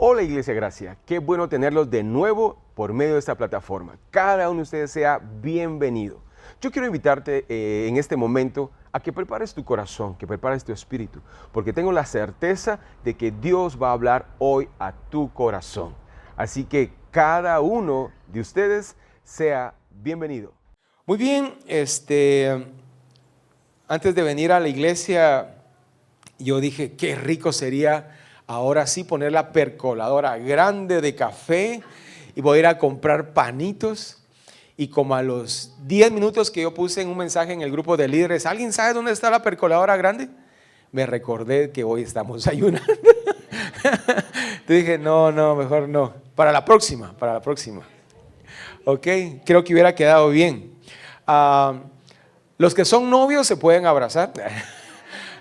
Hola Iglesia Gracia, qué bueno tenerlos de nuevo por medio de esta plataforma. Cada uno de ustedes sea bienvenido. Yo quiero invitarte en este momento a que prepares tu corazón, que prepares tu espíritu, porque tengo la certeza de que Dios va a hablar hoy a tu corazón. Así que cada uno de ustedes sea bienvenido. Muy bien, antes de venir a la iglesia, yo dije, qué rico sería ahora sí poner la percoladora grande de café y voy a ir a comprar panitos. Y como a los 10 minutos que yo puse en un mensaje en el grupo de líderes, ¿alguien sabe dónde está la percoladora grande? Me recordé que hoy estamos ayunando. Te dije, no, mejor no. Para la próxima. Ok, creo que hubiera quedado bien. Los que son novios se pueden abrazar.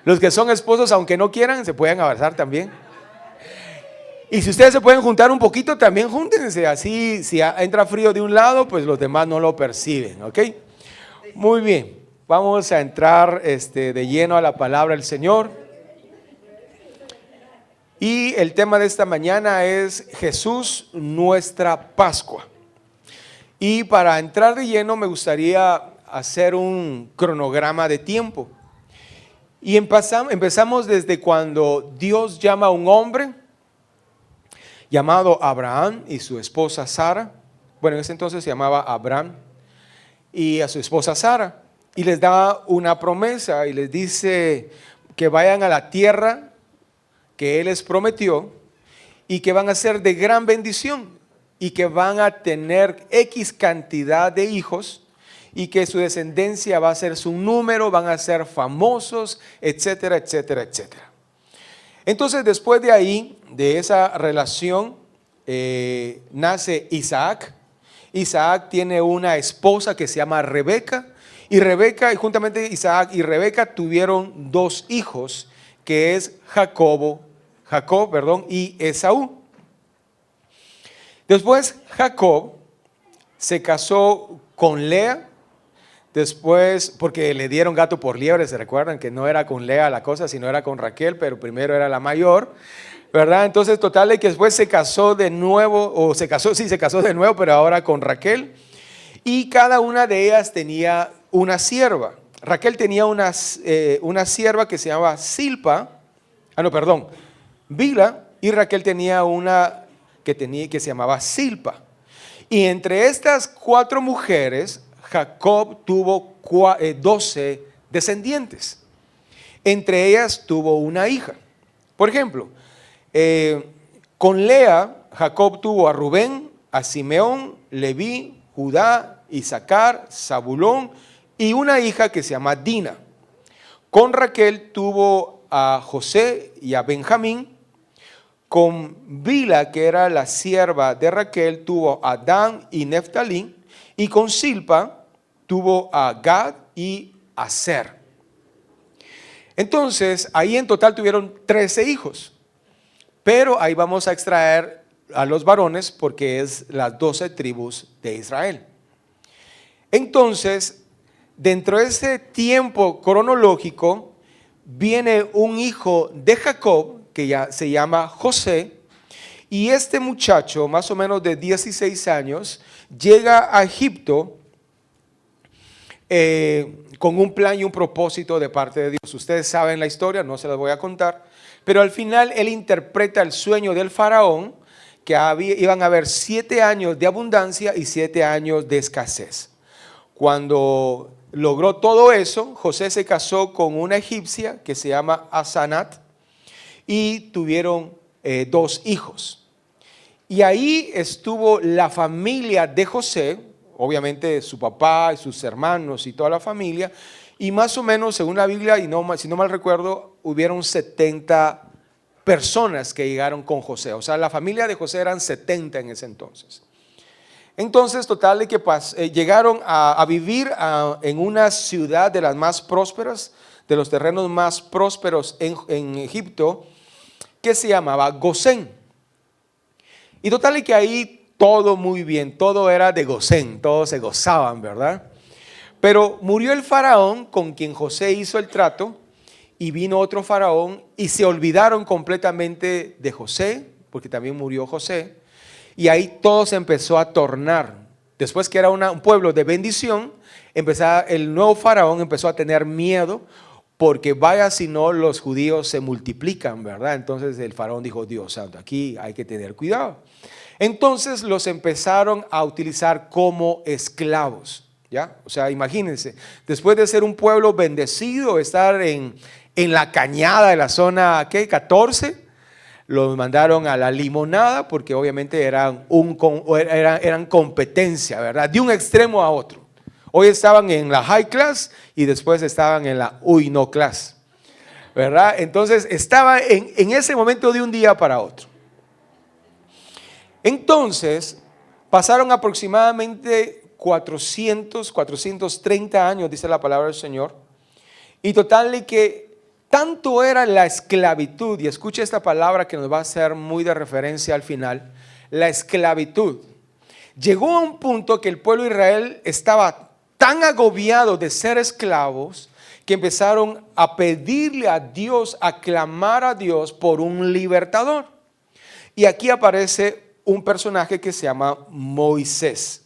Los que son esposos, aunque no quieran, se pueden abrazar también. Y si ustedes se pueden juntar un poquito, también júntense. Así, si entra frío de un lado, pues los demás no lo perciben, ¿ok? Muy bien, vamos a entrar de lleno a la palabra del Señor. Y el tema de esta mañana es Jesús, nuestra Pascua. Y para entrar de lleno me gustaría hacer un cronograma de tiempo. Y empezamos desde cuando Dios llama a un hombre llamado Abraham y su esposa Sara. Bueno, en ese entonces se llamaba Abraham y a su esposa Sara. Y les da una promesa y les dice que vayan a la tierra que Él les prometió y que van a ser de gran bendición y que van a tener X cantidad de hijos y que su descendencia va a ser su número, van a ser famosos, etcétera, etcétera, etcétera. Entonces, después de ahí, de esa relación, nace Isaac. Isaac tiene una esposa que se llama Rebeca. Y juntamente Isaac y Rebeca tuvieron dos hijos, que es Jacob y Esaú. Después Jacob se casó con Lea. Después, porque le dieron gato por liebre, se recuerdan que no era con Lea la cosa, sino era con Raquel, pero primero era la mayor, ¿verdad? Entonces, total de que después se casó de nuevo, se casó de nuevo, pero ahora con Raquel. Y cada una de ellas tenía una sierva. Raquel tenía una sierva que se llamaba Bila, y Raquel tenía una que se llamaba Silpa. Y entre estas 4 mujeres, Jacob tuvo 12 descendientes. Entre ellas tuvo una hija. Por ejemplo, con Lea, Jacob tuvo a Rubén, a Simeón, Leví, Judá, Isaacar, Zabulón y una hija que se llama Dina. Con Raquel tuvo a José y a Benjamín. Con Bila, que era la sierva de Raquel, tuvo a Dan y Neftalí. Y con Silpa tuvo a Gad y a Aser. Entonces, ahí en total tuvieron 13 hijos. Pero ahí vamos a extraer a los varones porque es las 12 tribus de Israel. Entonces, dentro de ese tiempo cronológico, viene un hijo de Jacob que ya se llama José. Y este muchacho, más o menos de 16 años, llega a Egipto con un plan y un propósito de parte de Dios. Ustedes saben la historia, no se las voy a contar, pero al final él interpreta el sueño del faraón que iban a haber 7 años de abundancia y 7 años de escasez. Cuando logró todo eso, José se casó con una egipcia que se llama Asenat y tuvieron 2 hijos. Y ahí estuvo la familia de José, obviamente su papá y sus hermanos y toda la familia, y más o menos según la Biblia, y si no mal recuerdo, hubieron 70 personas que llegaron con José. O sea, la familia de José eran 70 en ese entonces. Entonces, total de que llegaron a vivir en una ciudad de las más prósperas, de los terrenos más prósperos en Egipto, que se llamaba Gosén. Y total de que ahí todo muy bien, todo era de Gosén, todos se gozaban, ¿verdad? Pero murió el faraón con quien José hizo el trato y vino otro faraón y se olvidaron completamente de José, porque también murió José, y ahí todo se empezó a tornar. Después que era un pueblo de bendición, el nuevo faraón empezó a tener miedo, porque vaya si no los judíos se multiplican, ¿verdad? Entonces el faraón dijo, Dios santo, aquí hay que tener cuidado. Entonces los empezaron a utilizar como esclavos, ¿ya? O sea, imagínense, después de ser un pueblo bendecido, estar en la cañada de la zona, ¿qué? 14, los mandaron a la limonada, porque obviamente eran competencia, ¿verdad? De un extremo a otro. Hoy estaban en la high class y después estaban en la no class, ¿verdad? Entonces estaba en ese momento de un día para otro. Entonces pasaron aproximadamente 430 años, dice la palabra del Señor, y total de que tanto era la esclavitud, y escuche esta palabra que nos va a hacer muy de referencia al final, la esclavitud. Llegó a un punto que el pueblo de Israel estaba tan agobiado de ser esclavos que empezaron a pedirle a Dios, a clamar a Dios por un libertador. Y aquí aparece un personaje que se llama Moisés.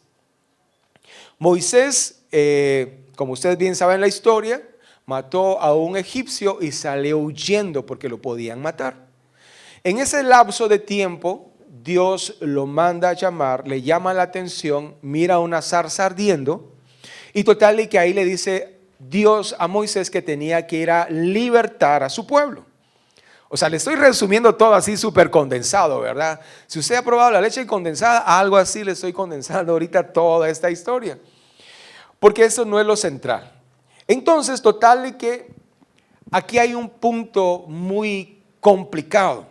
Moisés, como ustedes bien saben la historia, mató a un egipcio y salió huyendo porque lo podían matar. En ese lapso de tiempo, Dios lo manda a llamar, le llama la atención, mira una zarza ardiendo, y total y que ahí le dice Dios a Moisés que tenía que ir a libertar a su pueblo. O sea, le estoy resumiendo todo así súper condensado, ¿verdad? Si usted ha probado la leche condensada, algo así le estoy condensando ahorita toda esta historia. Porque eso no es lo central. Entonces, total de que aquí hay un punto muy complicado.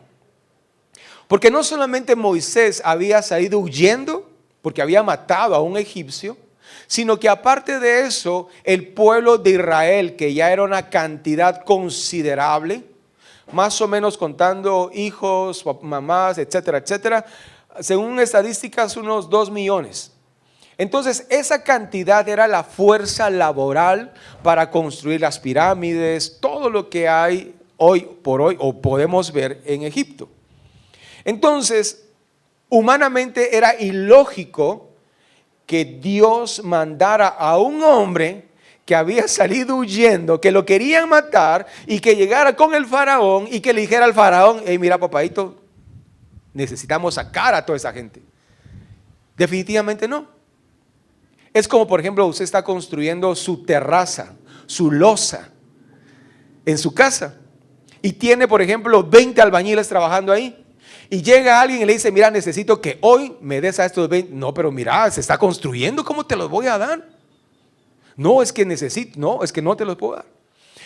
Porque no solamente Moisés había salido huyendo, porque había matado a un egipcio, sino que aparte de eso, el pueblo de Israel, que ya era una cantidad considerable, más o menos contando hijos, mamás, etcétera, etcétera, según estadísticas unos 2 millones. Entonces esa cantidad era la fuerza laboral para construir las pirámides, todo lo que hay hoy por hoy o podemos ver en Egipto. Entonces, humanamente era ilógico que Dios mandara a un hombre que había salido huyendo, que lo querían matar y que llegara con el faraón y que le dijera al faraón, hey, mira papadito, necesitamos sacar a toda esa gente. Definitivamente no. Es como por ejemplo usted está construyendo su terraza, su losa en su casa y tiene por ejemplo 20 albañiles trabajando ahí. Y llega alguien y le dice, mira, necesito que hoy me des a estos 20. No, pero mira, se está construyendo, ¿cómo te los voy a dar? No, es que necesito, no, es que no te los puedo dar.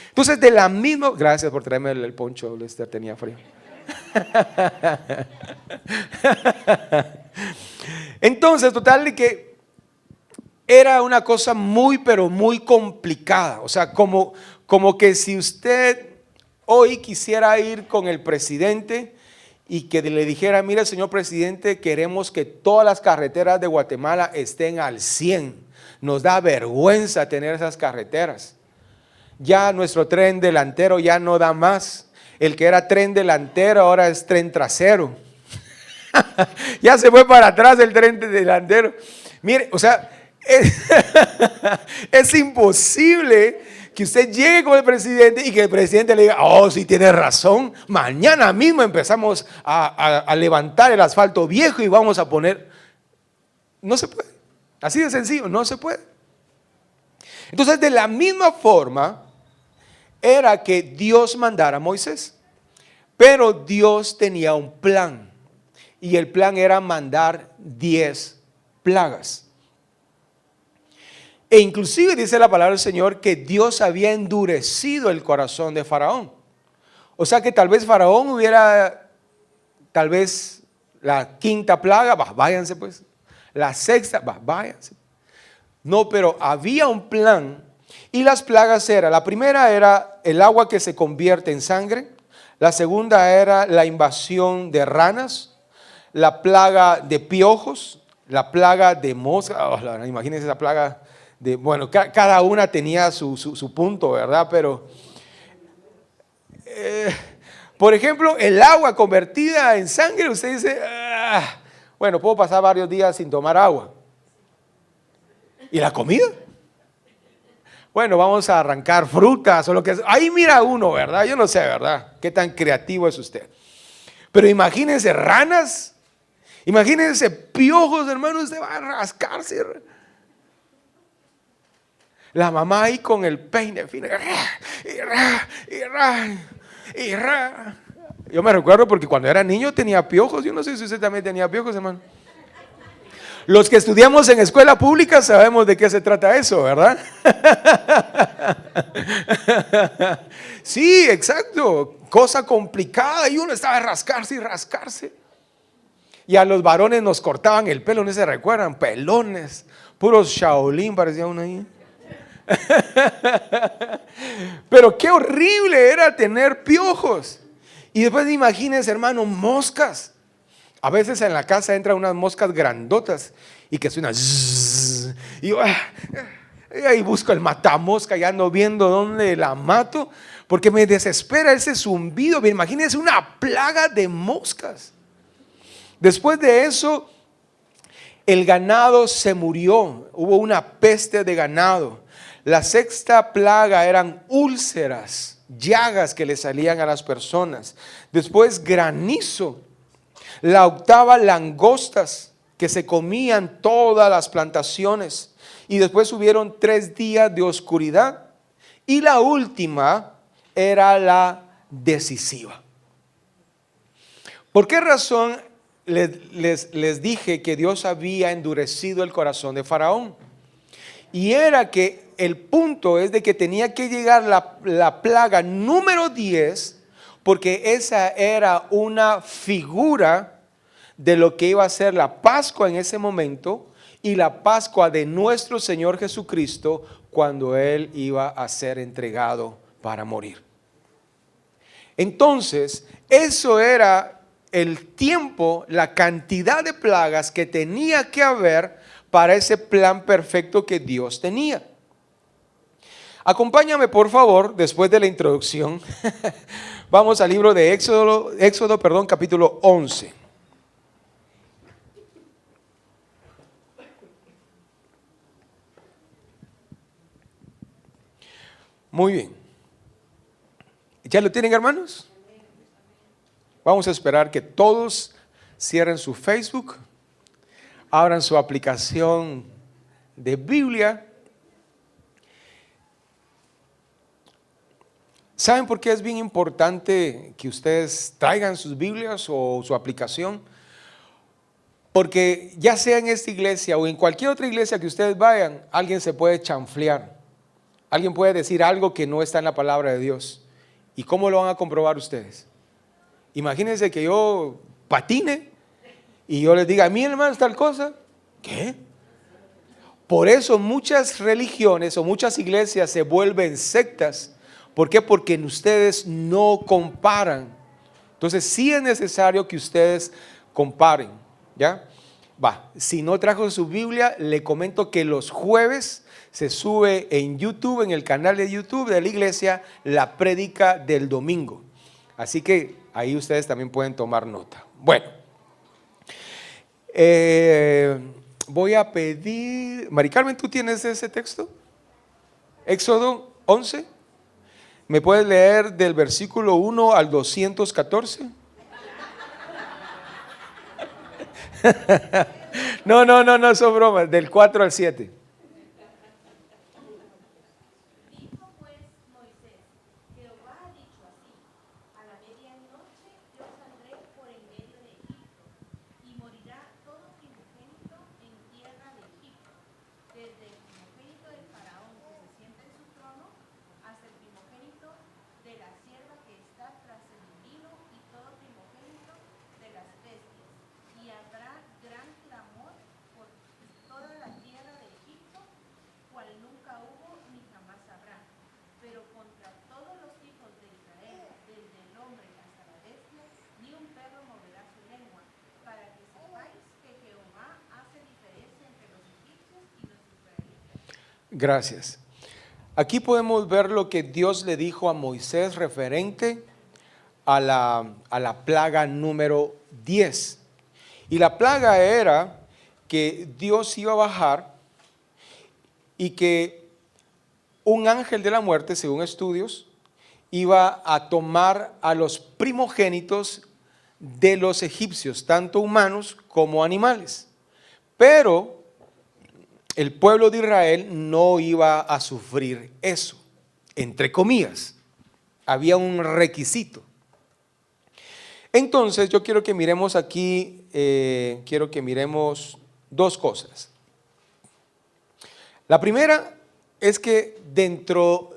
Entonces, de la misma, gracias por traerme el poncho, Lester, tenía frío. Entonces, total de que era una cosa muy, pero muy complicada. O sea, como que si usted hoy quisiera ir con el presidente y que le dijera, mire señor presidente, queremos que todas las carreteras de Guatemala estén al 100. Nos da vergüenza tener esas carreteras. Ya nuestro tren delantero ya no da más. El que era tren delantero ahora es tren trasero. Ya se fue para atrás el tren delantero. Mire, o sea, es imposible que usted llegue con el presidente y que el presidente le diga, oh, sí tiene razón, mañana mismo empezamos a levantar el asfalto viejo y vamos a poner. No se puede, así de sencillo, no se puede. Entonces, de la misma forma, era que Dios mandara a Moisés, pero Dios tenía un plan, y el plan era mandar 10 plagas. E inclusive dice la palabra del Señor que Dios había endurecido el corazón de Faraón. O sea que tal vez Faraón hubiera, tal vez la 5ª plaga, váyanse pues. La 6ª, váyanse. No, pero había un plan y las plagas eran, la primera era el agua que se convierte en sangre. La segunda era la invasión de ranas, la plaga de piojos, la plaga de moscas. Imagínense esa plaga. Bueno, cada una tenía su punto, ¿verdad? Pero Por ejemplo, el agua convertida en sangre, usted dice, "Ah, bueno, puedo pasar varios días sin tomar agua". ¿Y la comida? Bueno, vamos a arrancar frutas o lo que sea. Ahí mira uno, ¿verdad? Yo no sé, ¿verdad? Qué tan creativo es usted. Pero imagínense ranas, imagínense piojos, hermano, usted va a rascarse. La mamá ahí con el peine fino. Yo me recuerdo porque cuando era niño tenía piojos. Yo no sé si usted también tenía piojos, hermano. Los que estudiamos en escuela pública sabemos de qué se trata eso, ¿verdad? Sí, exacto. Cosa complicada y uno estaba a rascarse y rascarse. Y a los varones nos cortaban el pelo, ¿no se recuerdan? Pelones, puros Shaolin parecía uno ahí. Pero qué horrible era tener piojos. Y después imagínense, hermano, moscas. A veces en la casa entran unas moscas grandotas y que suenan zzzz, y ahí busco el matamosca, ya ando viendo dónde la mato, porque me desespera ese zumbido. Imagínense una plaga de moscas. Después de eso, el ganado se murió, hubo una peste de ganado. La sexta plaga eran úlceras, llagas que le salían a las personas. Después granizo. La octava, langostas que se comían todas las plantaciones. Y después hubieron 3 días de oscuridad. Y la última era la decisiva. ¿Por qué razón les dije que Dios había endurecido el corazón de Faraón? Y era que el punto es de que tenía que llegar la plaga número 10, porque esa era una figura de lo que iba a ser la Pascua en ese momento y la Pascua de nuestro Señor Jesucristo cuando Él iba a ser entregado para morir. Entonces, eso era el tiempo, la cantidad de plagas que tenía que haber para ese plan perfecto que Dios tenía. Acompáñame, por favor, después de la introducción. Vamos al libro de Éxodo, capítulo 11. Muy bien. ¿Ya lo tienen, hermanos? Vamos a esperar que todos cierren su Facebook, abran su aplicación de Biblia. ¿Saben por qué es bien importante que ustedes traigan sus Biblias o su aplicación? Porque ya sea en esta iglesia o en cualquier otra iglesia que ustedes vayan, alguien se puede chanflear. Alguien puede decir algo que no está en la palabra de Dios. ¿Y cómo lo van a comprobar ustedes? Imagínense que yo patine y yo les diga, a mí, hermano, tal cosa. ¿Qué? Por eso muchas religiones o muchas iglesias se vuelven sectas. ¿Por qué? Porque ustedes no comparan. Entonces sí es necesario que ustedes comparen, ¿ya? Si no trajo su Biblia, le comento que los jueves se sube en YouTube, en el canal de YouTube de la iglesia, la prédica del domingo. Así que ahí ustedes también pueden tomar nota. Bueno, voy a pedir, Mari Carmen, ¿tú tienes ese texto? Éxodo 11. ¿Me puedes leer del versículo 1 al 214? No, son bromas, del 4 al 7. Dijo pues Moisés: Jehová ha dicho así: a la medianoche yo saldré por en medio de Egipto, y morirá todo primogénito en tierra de Egipto, desde el primogénito del faraón que se sienta en su trono, hasta el primogénito de la sierva que está tras el molino, y todo primogénito de las bestias. Y habrá gran clamor por toda la tierra de Egipto, cual nunca hubo ni jamás habrá. Pero contra todos los hijos de Israel, desde el hombre hasta la bestia, ni un perro moverá su lengua, para que sepáis que Jehová hace diferencia entre los egipcios y los israelitas. Gracias. Aquí podemos ver lo que Dios le dijo a Moisés referente a la plaga número 10. Y la plaga era que Dios iba a bajar y que un ángel de la muerte, según estudios, iba a tomar a los primogénitos de los egipcios, tanto humanos como animales. Pero el pueblo de Israel no iba a sufrir eso, entre comillas. Había un requisito. Entonces yo quiero que miremos aquí, quiero que miremos dos cosas. La primera es que dentro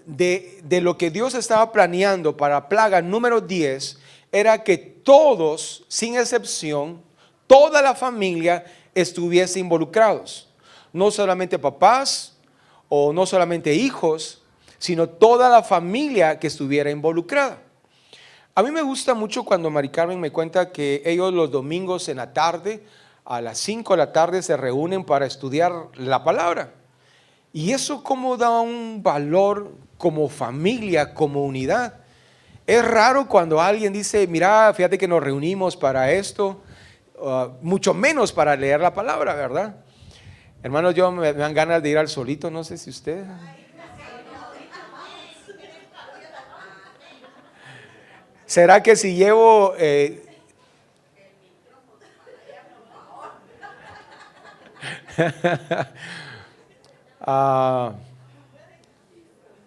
de lo que Dios estaba planeando para plaga número 10, era que todos, sin excepción, toda la familia estuviese involucrados. No solamente papás o no solamente hijos, sino toda la familia que estuviera involucrada. A mí me gusta mucho cuando Mari Carmen me cuenta que ellos los domingos en la tarde, a las 5 de la tarde, se reúnen para estudiar la palabra. Y eso como da un valor como familia, como unidad. Es raro cuando alguien dice, mira, fíjate que nos reunimos para esto, mucho menos para leer la palabra, ¿verdad? Hermanos, yo me dan ganas de ir al solito, no sé si ustedes. ¿Será que si llevo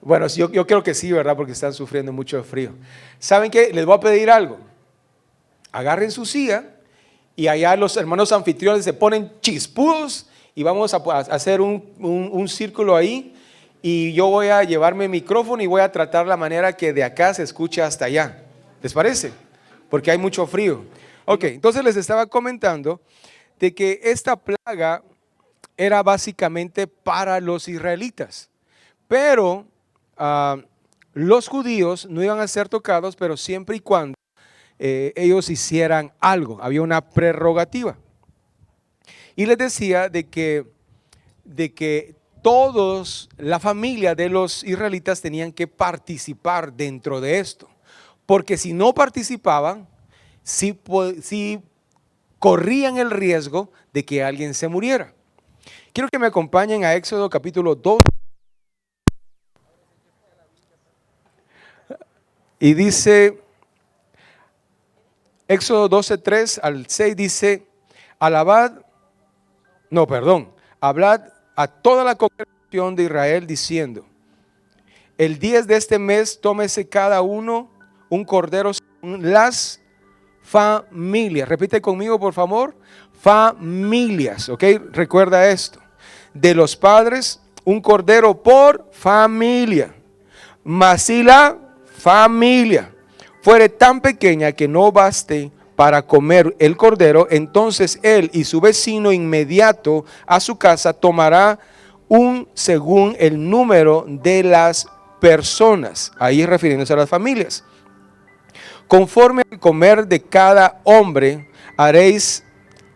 bueno, yo creo que sí, ¿verdad? Porque están sufriendo mucho frío. ¿Saben qué? Les voy a pedir algo. Agarren su silla y allá los hermanos anfitriones se ponen chispudos y vamos a hacer un círculo ahí, y yo voy a llevarme mi micrófono y voy a tratar la manera que de acá se escuche hasta allá. ¿Les parece? Porque hay mucho frío. Ok, entonces les estaba comentando de que esta plaga era básicamente para los israelitas, pero los judíos no iban a ser tocados, pero siempre y cuando ellos hicieran algo. Había una prerrogativa. Y les decía de que todos, la familia de los israelitas tenían que participar dentro de esto. Porque si no participaban, sí corrían el riesgo de que alguien se muriera. Quiero que me acompañen a Éxodo capítulo 2. Y dice, Éxodo 12, 3 al 6 dice, hablad a toda la congregación de Israel diciendo, el 10 de este mes tómese cada uno un cordero según las familias. Repite conmigo, por favor. Familias, ¿ok? Recuerda esto. De los padres, un cordero por familia. Mas si la familia fuere tan pequeña que no baste para comer el cordero, entonces él y su vecino inmediato a su casa tomará un según el número de las personas. Ahí refiriéndose a las familias. Conforme al comer de cada hombre, haréis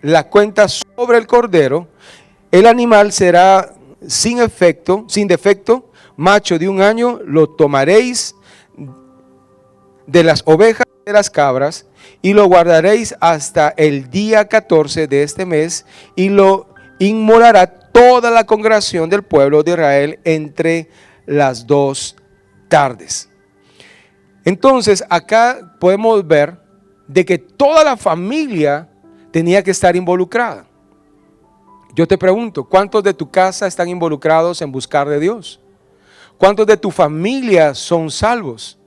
la cuenta sobre el cordero. El animal será sin defecto, macho de un año, lo tomaréis de las ovejas y de las cabras, y lo guardaréis hasta el día 14 de este mes, y lo inmolará toda la congregación del pueblo de Israel entre las 2 tardes. Entonces acá podemos ver de que toda la familia tenía que estar involucrada. Yo te pregunto, ¿cuántos de tu casa están involucrados en buscar de Dios? ¿Cuántos de tu familia son salvos?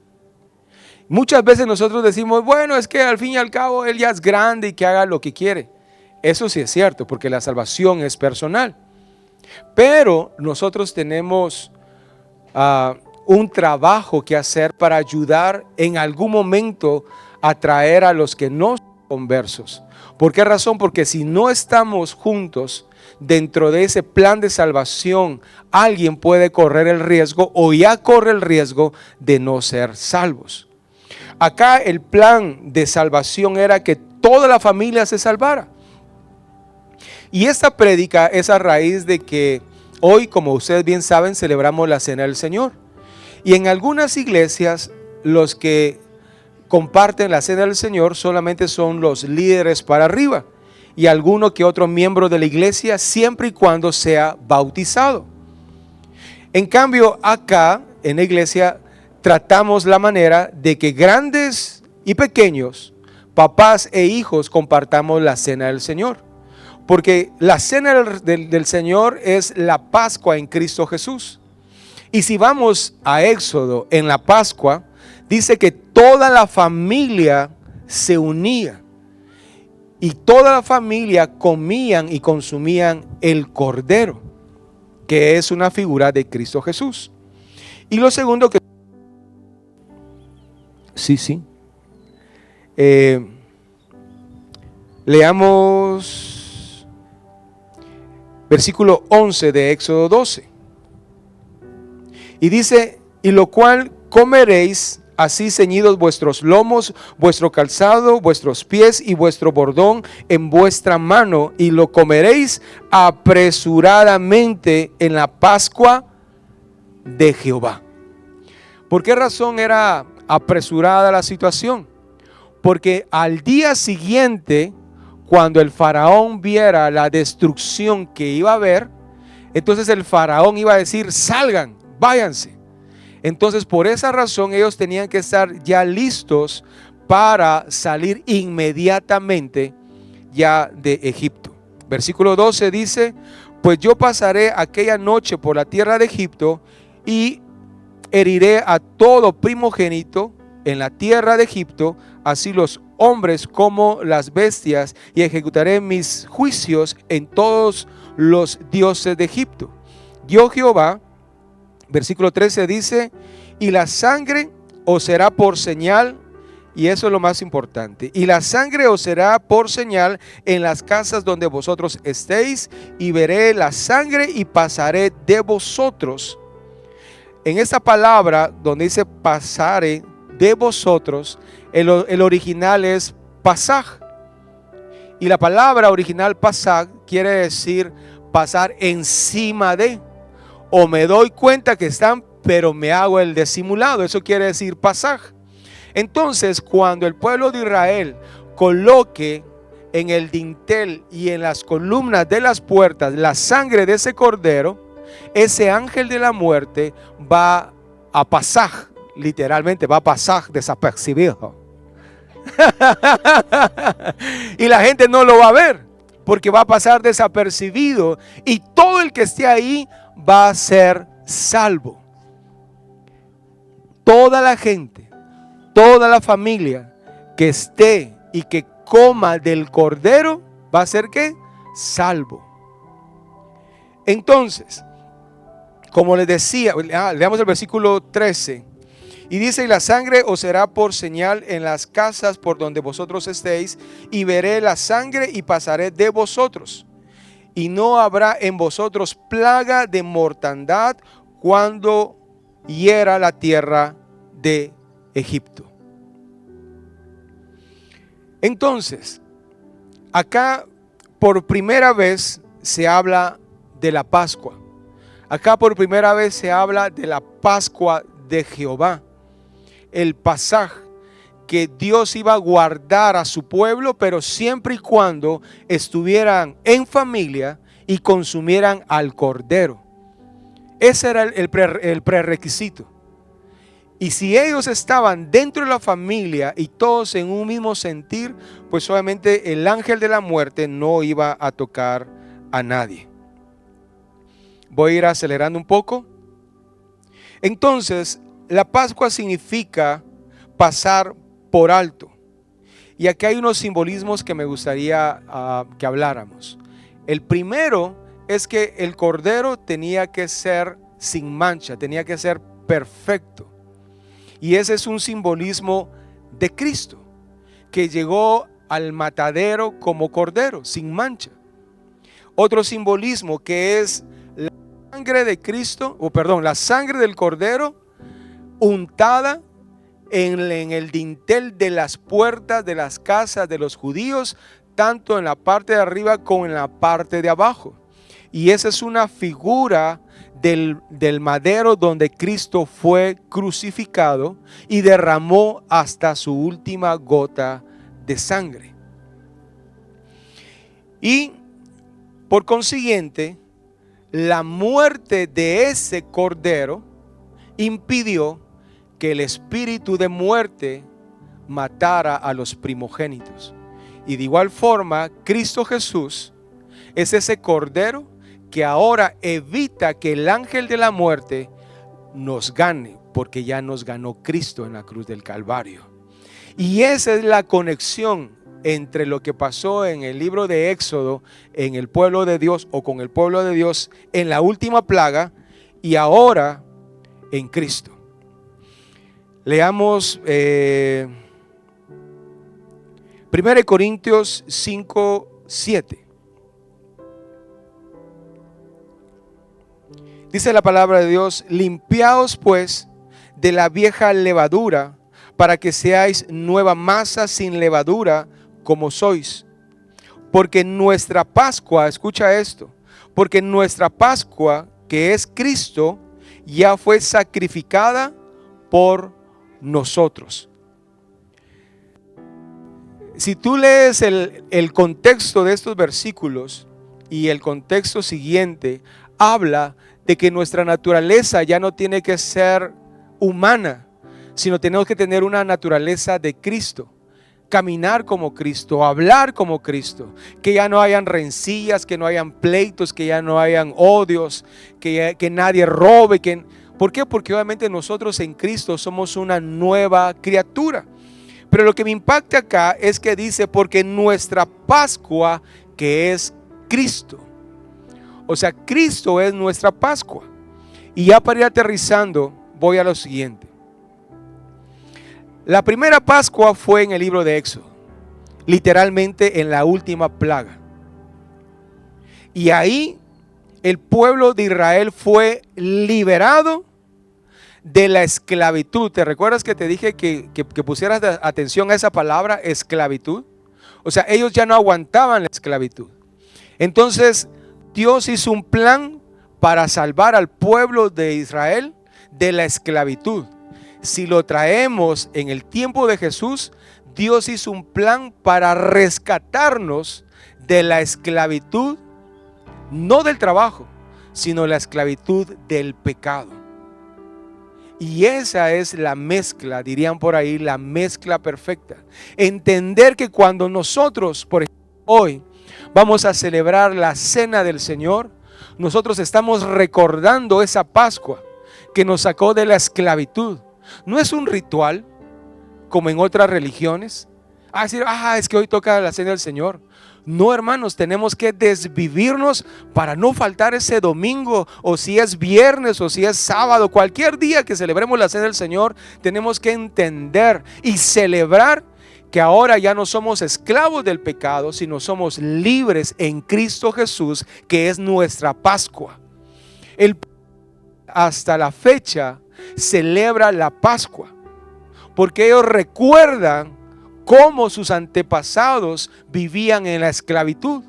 Muchas veces nosotros decimos, bueno, es que al fin y al cabo él ya es grande y que haga lo que quiere. Eso sí es cierto, porque la salvación es personal. Pero nosotros tenemos un trabajo que hacer para ayudar en algún momento a traer a los que no son conversos. ¿Por qué razón? Porque si no estamos juntos dentro de ese plan de salvación, alguien puede correr el riesgo o ya corre el riesgo de no ser salvos. Acá el plan de salvación era que toda la familia se salvara. Y esta prédica es a raíz de que hoy, como ustedes bien saben, celebramos la Cena del Señor. Y en algunas iglesias, los que comparten la cena del Señor solamente son los líderes para arriba y alguno que otro miembro de la iglesia, siempre y cuando sea bautizado. En cambio, acá en la iglesia tratamos la manera de que grandes y pequeños, papás e hijos, compartamos la cena del Señor. Porque la cena del Señor es la Pascua en Cristo Jesús. Y si vamos a Éxodo, en la Pascua, dice que toda la familia se unía. Y toda la familia comían y consumían el cordero, que es una figura de Cristo Jesús. Y lo segundo que... Sí. Leamos versículo 11 de Éxodo 12. Y dice, y lo cual comeréis así ceñidos vuestros lomos, vuestro calzado, vuestros pies y vuestro bordón en vuestra mano, y lo comeréis apresuradamente en la Pascua de Jehová. ¿Por qué razón era apresurada la situación? Porque al día siguiente, cuando el faraón viera la destrucción que iba a haber, entonces el faraón iba a decir, salgan, váyanse. Entonces por esa razón ellos tenían que estar ya listos para salir inmediatamente ya de Egipto. Versículo 12 dice, pues yo pasaré aquella noche por la tierra de Egipto y heriré a todo primogénito en la tierra de Egipto, así los hombres como las bestias, y ejecutaré mis juicios en todos los dioses de Egipto. Yo Jehová, versículo 13 dice, y la sangre os será por señal, y eso es lo más importante, y la sangre os será por señal en las casas donde vosotros estéis, y veré la sangre y pasaré de vosotros. En esta palabra donde dice pasaré de vosotros, el original es pasaj, y la palabra original pasaj quiere decir pasar encima de, o me doy cuenta que están, pero me hago el disimulado. Eso quiere decir pasaj. Entonces, cuando el pueblo de Israel coloque en el dintel y en las columnas de las puertas la sangre de ese cordero, ese ángel de la muerte va a pasar, literalmente va a pasar desapercibido. Y la gente no lo va a ver, porque va a pasar desapercibido, y todo el que esté ahí va a ser salvo. Toda la gente, toda la familia que esté y que coma del cordero va a ser ¿qué? Salvo. Entonces, como les decía, leamos el versículo 13. Y dice, y la sangre os será por señal en las casas por donde vosotros estéis, y veré la sangre y pasaré de vosotros. Y no habrá en vosotros plaga de mortandad cuando hiera la tierra de Egipto. Entonces, acá por primera vez se habla de la Pascua. Acá por primera vez se habla de la Pascua de Jehová. El pasaje que Dios iba a guardar a su pueblo, pero siempre y cuando estuvieran en familia y consumieran al cordero. Ese era el prerequisito. Y si ellos estaban dentro de la familia y todos en un mismo sentir, pues obviamente el ángel de la muerte no iba a tocar a nadie. Voy a ir acelerando un poco. Entonces, la Pascua significa pasar por alto. Y aquí hay unos simbolismos que me gustaría que habláramos. El primero es que el cordero tenía que ser sin mancha, tenía que ser perfecto. Y ese es un simbolismo de Cristo, que llegó al matadero como cordero, sin mancha. Otro simbolismo que es la sangre de Cristo, la sangre del cordero untada en el dintel de las puertas de las casas de los judíos, tanto en la parte de arriba como en la parte de abajo. Y esa es una figura del madero donde Cristo fue crucificado y derramó hasta su última gota de sangre. Y por consiguiente, la muerte de ese cordero impidió que el espíritu de muerte matara a los primogénitos. Y de igual forma, Cristo Jesús es ese cordero que ahora evita que el ángel de la muerte nos gane, porque ya nos ganó Cristo en la cruz del Calvario. Y esa es la conexión entre lo que pasó en el libro de Éxodo, en el pueblo de Dios, o con el pueblo de Dios en la última plaga, y ahora en Cristo. Leamos 1 Corintios 5:7. Dice la palabra de Dios: limpiaos pues de la vieja levadura, para que seáis nueva masa sin levadura, como sois. Porque nuestra Pascua, escucha esto, porque nuestra Pascua, que es Cristo, ya fue sacrificada por nosotros. Si tú lees el contexto de estos versículos y el contexto siguiente, habla de que nuestra naturaleza ya no tiene que ser humana, sino tenemos que tener una naturaleza de Cristo. Caminar como Cristo, hablar como Cristo, que ya no hayan rencillas, que no hayan pleitos, que ya no hayan odios, que nadie robe. ¿Por qué? Porque obviamente nosotros en Cristo somos una nueva criatura. Pero lo que me impacta acá es que dice: porque nuestra Pascua, que es Cristo. O sea, Cristo es nuestra Pascua. Y ya para ir aterrizando, voy a lo siguiente. La primera Pascua fue en el libro de Éxodo, literalmente en la última plaga. Y ahí el pueblo de Israel fue liberado de la esclavitud. ¿Te recuerdas que te dije que pusieras atención a esa palabra, esclavitud? O sea, ellos ya no aguantaban la esclavitud. Entonces Dios hizo un plan para salvar al pueblo de Israel de la esclavitud. Si lo traemos en el tiempo de Jesús, Dios hizo un plan para rescatarnos de la esclavitud, no del trabajo, sino la esclavitud del pecado. Y esa es la mezcla, dirían por ahí, la mezcla perfecta. Entender que cuando nosotros, por ejemplo, hoy vamos a celebrar la cena del Señor, nosotros estamos recordando esa Pascua que nos sacó de la esclavitud. No es un ritual como en otras religiones. Decir, es que hoy toca la cena del Señor. No, hermanos, tenemos que desvivirnos para no faltar ese domingo, o si es viernes, o si es sábado, cualquier día que celebremos la cena del Señor, tenemos que entender y celebrar que ahora ya no somos esclavos del pecado, sino somos libres en Cristo Jesús, que es nuestra Pascua. Hasta la fecha celebra la Pascua, porque ellos recuerdan cómo sus antepasados vivían en la esclavitud.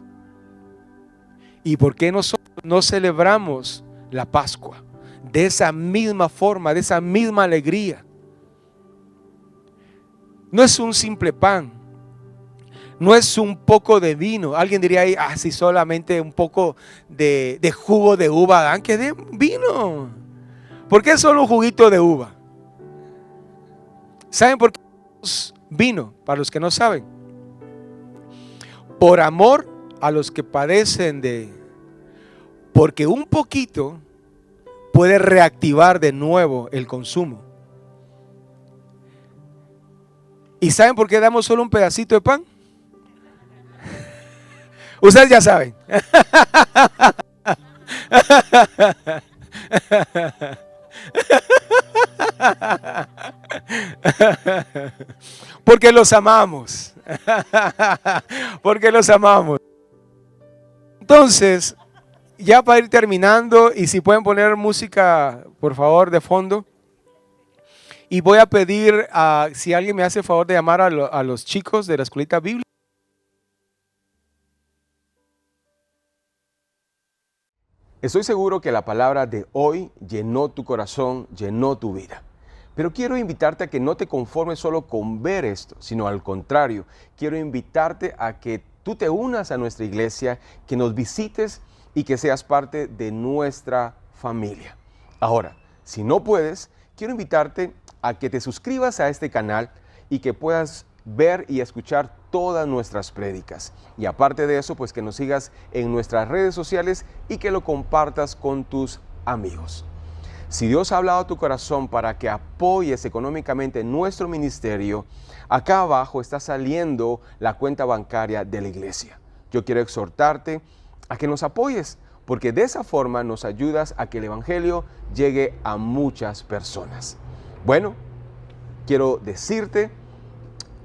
¿Y por qué nosotros no celebramos la Pascua de esa misma forma, de esa misma alegría? No es un simple pan, no es un poco de vino. Alguien diría ahí, si solamente un poco de jugo de uva, que de vino. ¿Por qué solo un juguito de uva? ¿Saben por qué vino? Para los que no saben, por amor a los que padecen porque un poquito puede reactivar de nuevo el consumo. ¿Y saben por qué damos solo un pedacito de pan? Ustedes ya saben. Porque los amamos. Porque los amamos. Entonces, ya para ir terminando, y si pueden poner música, por favor, de fondo. Y voy a pedir, si alguien me hace el favor de llamar a los chicos de la escuelita bíblica. Estoy seguro que la palabra de hoy llenó tu corazón, llenó tu vida. Pero quiero invitarte a que no te conformes solo con ver esto, sino al contrario, quiero invitarte a que tú te unas a nuestra iglesia, que nos visites y que seas parte de nuestra familia. Ahora, si no puedes, quiero invitarte a que te suscribas a este canal y que puedas ver y escuchar todas nuestras prédicas. Y aparte de eso, pues que nos sigas en nuestras redes sociales y que lo compartas con tus amigos. Si Dios ha hablado a tu corazón para que apoyes económicamente nuestro ministerio, acá abajo está saliendo la cuenta bancaria de la iglesia. Yo quiero exhortarte a que nos apoyes, porque de esa forma nos ayudas a que el Evangelio llegue a muchas personas. Bueno, quiero decirte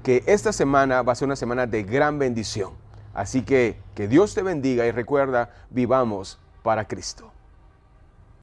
que esta semana va a ser una semana de gran bendición. Así que Dios te bendiga y recuerda, vivamos para Cristo.